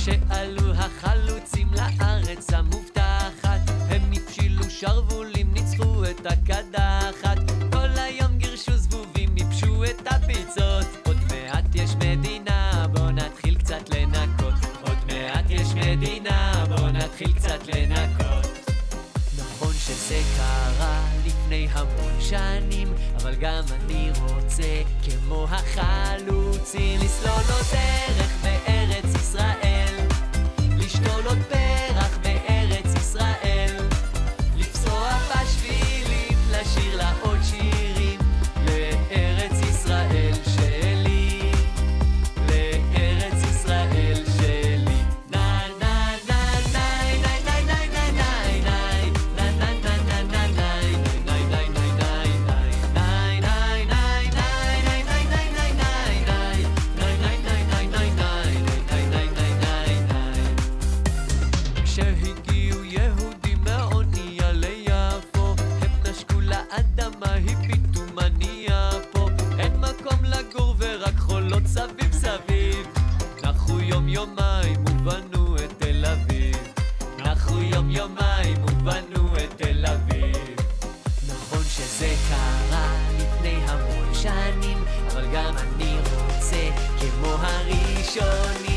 שעלו החלוצים לארץ המובטחת, הם הפשילו שרוולים, ניצחו את הקדחת. כל היום גירשו זבובים, ייבשו את הביצות. עוד מעט יש מדינה, בוא נתחיל קצת לנקות. עוד מעט יש מדינה, בוא נתחיל קצת לנקות. נכון שזה קרה לפני המון שנים, אבל גם אני רוצה כמו החלוצים לסלול עוד דרך בארץ ישראל, לשתול עוד פרח בארץ ישראל, לפסוע בשבילים, לשיר לה עוד שירים, לארץ ישראל שלי, לארץ ישראל שלי. נה נה נה נה נה נה נה נה נה נה נה כשהגיעו יהודים מהאונייה ליפו, הם נשקו לאדמה, הביטו מניע פה. אין מקום לגור ורק חולות סביב סביב. נחו יום יומיים ובנו את תל אביב. נחו יום יומיים ובנו את תל אביב. נכון שזה קרה לפני המון שנים, אבל גם אני רוצה כמו הראשונים